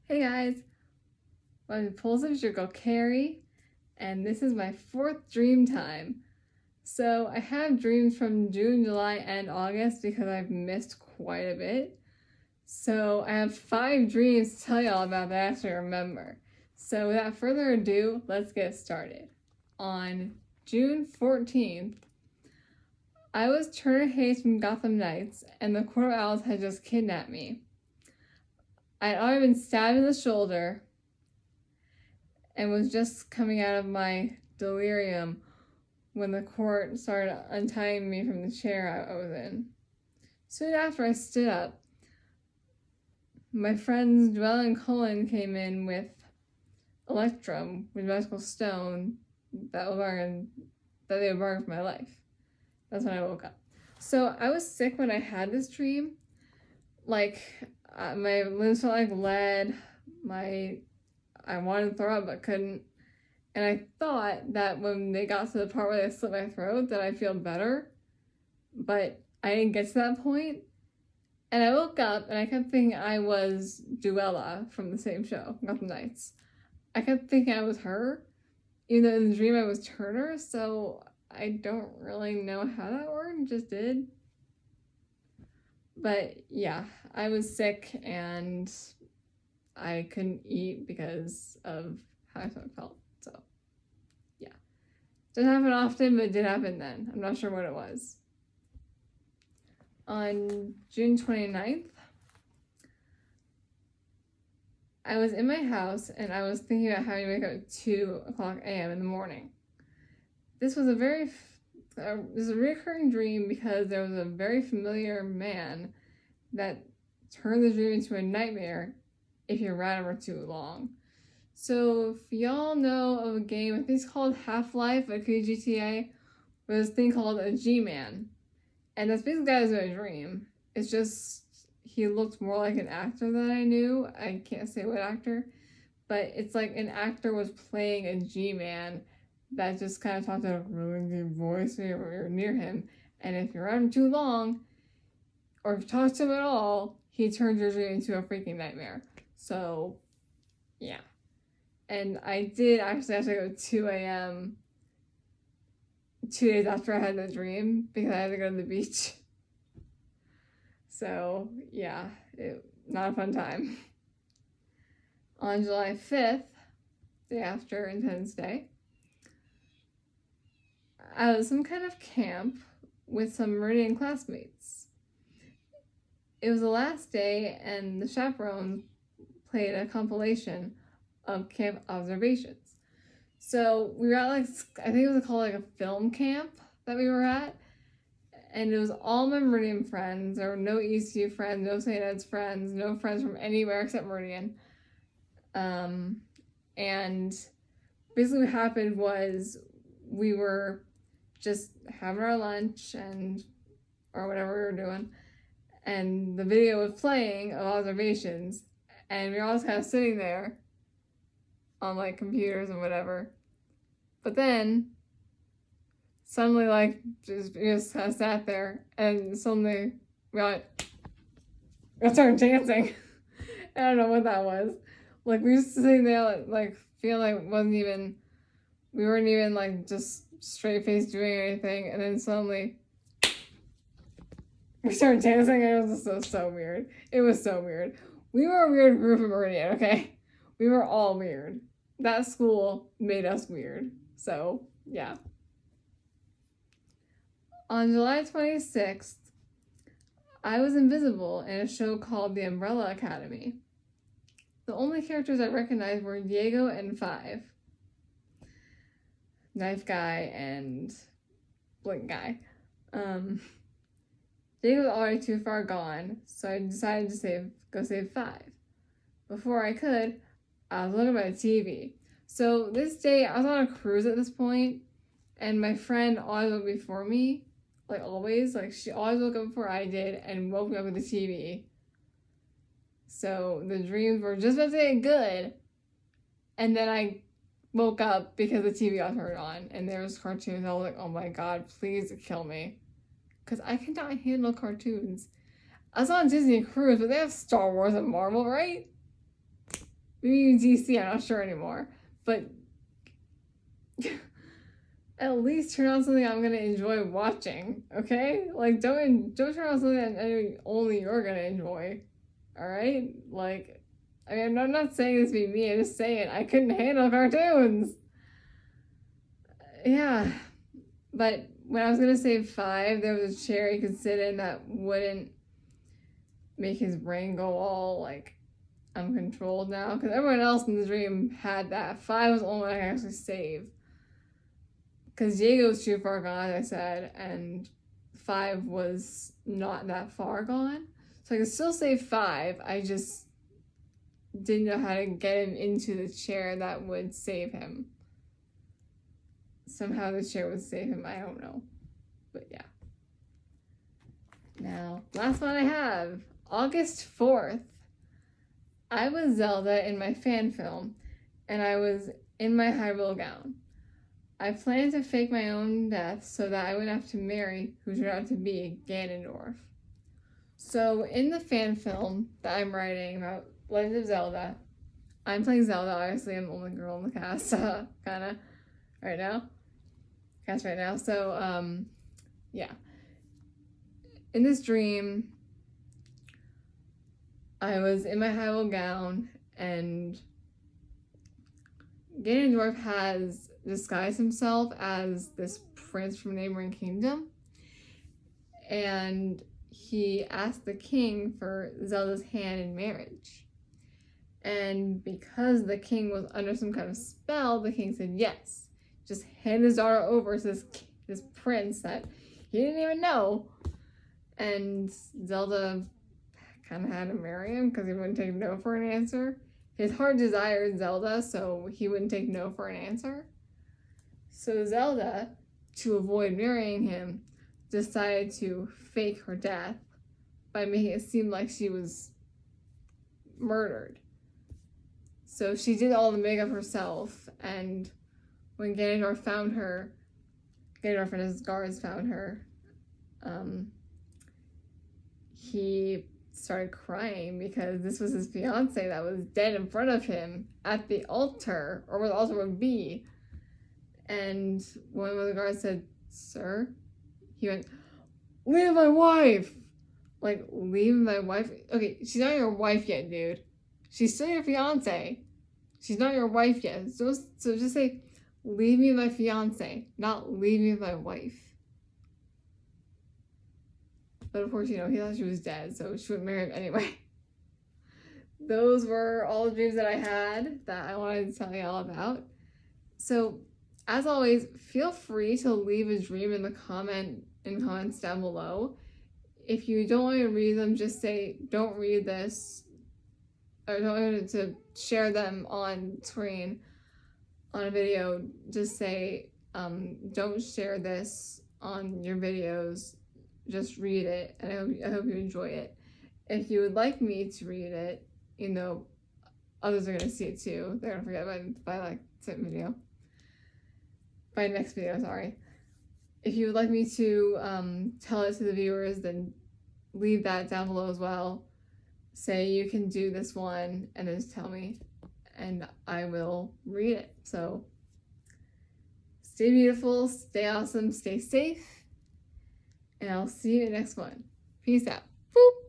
Hey guys, I'm Impulsive your girl Carrie, and this is my fourth dream time. So I have dreams from June, July, and August because I've missed quite a bit. So I have 5 dreams to tell y'all about that I actually remember. So without further ado, let's get started. On June 14th, I was Turner Hayes from Gotham Knights, and the Court of Owls had just kidnapped me. I had already been stabbed in the shoulder and was just coming out of my delirium when the court started untying me from the chair I was in. Soon after I stood up, my friends Joelle and Cullen came in with Electrum, with Magical Stone, that they would bargain for my life. That's when I woke up. So I was sick when I had this dream. My limbs felt like lead. I wanted to throw up but couldn't. And I thought that when they got to the part where they slit my throat that I'd feel better. But I didn't get to that point. And I woke up and I kept thinking I was Duella from the same show, Gotham Knights. I kept thinking I was her, even though in the dream I was Turner, so I don't really know how that worked, it just did. But yeah, I was sick and I couldn't eat because of how I felt. So yeah, doesn't happen often, but it did happen then. I'm not sure what it was. On June 29th, I was in my house and I was thinking about having to wake up at 2:00 a.m. in the morning. This was a recurring dream because there was a very familiar man that turned the dream into a nightmare if you ran over too long. So if y'all know of a game, I think it's called Half-Life, like GTA, with this thing called a G-Man. And that's basically that was my dream. It's just, he looked more like an actor that I knew. I can't say what actor. But it's like an actor was playing a G-Man that just kind of talked in a really deep voice when you're near him. And if you're around too long, or if you talk to him at all, he turns your dream into a freaking nightmare. So, yeah. And I did actually have to go 2 a.m. 2 days after I had the dream because I had to go to the beach. So, yeah, not a fun time. On July 5th, day after Independence Day, I was some kind of camp with some Meridian classmates. It was the last day, and the chaperones played a compilation of camp observations. So we were at I think it was called a film camp that we were at, and it was all my Meridian friends. There were no ECU friends, no St. Ed's friends, no friends from anywhere except Meridian. And basically what happened was we were just having our lunch or whatever we were doing, and the video was playing of observations, and we were all just kind of sitting there on computers and whatever. But then suddenly we just kind of sat there, and suddenly we started dancing. I don't know what that was. We were just sitting there feeling we weren't even just straight faced doing anything, and then suddenly we started dancing, and it was just so weird. It was so weird. We were a weird group of Meridian, okay? We were all weird. That school made us weird. So, yeah. On July 26th, I was invisible in a show called The Umbrella Academy. The only characters I recognized were Diego and Five. Knife Guy and Blink Guy. Diego was already too far gone, so I decided to go save Five. Before I could, I was looking at the TV. So this day, I was on a cruise at this point, and my friend always woke before me, always. She always woke up before I did and woke me up with the TV. So the dreams were just about to get good, and then I woke up because the TV got turned on, and there was cartoons. I was like, oh my god, please kill me. Because I cannot handle cartoons. I was on Disney Cruise, but they have Star Wars and Marvel, right? maybe DC, I'm not sure anymore. But at least turn on something I'm gonna enjoy watching, okay? Like, don't turn on something that only you're gonna enjoy, all right? Like, I mean, I'm not saying this to be me. I'm just saying I couldn't handle cartoons. Yeah, but when I was gonna say 5, there was a chair he could sit in that wouldn't make his brain go all like uncontrolled now, because everyone else in the dream had that. 5 was the only one I could actually save. Because Diego's too far gone, as I said, and 5 was not that far gone. So I could still save 5. I just didn't know how to get him into the chair that would save him. Somehow the chair would save him, I don't know. But yeah. Now, last one I have. August 4th. I was Zelda in my fan film, and I was in my Hyrule gown. I planned to fake my own death so that I wouldn't have to marry who turned out to be Ganondorf. So in the fan film that I'm writing about Legend of Zelda, I'm playing Zelda. Obviously, I'm the only girl in the cast, kind of, right now. So, yeah. In this dream, I was in my Hyrule gown, and Ganondorf has disguised himself as this prince from a neighboring kingdom, and he asked the king for Zelda's hand in marriage. And because the king was under some kind of spell, the king said yes. Just hand his daughter over to this prince that he didn't even know. And Zelda kind of had to marry him because he wouldn't take no for an answer. His heart desired Zelda, so he wouldn't take no for an answer. So Zelda, to avoid marrying him, decided to fake her death by making it seem like she was murdered. So she did all the makeup herself, and when Ganondorf found her, Ganondorf and his guards found her, he started crying because this was his fiance that was dead in front of him at the altar, or where the altar would be. And when one of the guards said, "Sir," he went, "Leave my wife!" Like, leave my wife? Okay, she's not your wife yet, dude. She's still your fiance. She's not your wife yet. So just say, "Leave me my fiance," not "leave me my wife." But of course, he thought she was dead, so she wouldn't marry him anyway. Those were all the dreams that I had that I wanted to tell you all about. So, as always, feel free to leave a dream in the comments down below. If you don't want me to read them, just say, "Don't read this," or don't want me to share them on screen on a video. Just say, "Don't share this on your videos. Just read it," and I hope you enjoy it. If you would like me to read it, others are going to see it too. They're going to forget by next video, sorry. If you would like me to tell it to the viewers, then leave that down below as well. Say you can do this one, and then just tell me, and I will read it. So, stay beautiful, stay awesome, stay safe, and I'll see you in the next one. Peace out. Boop!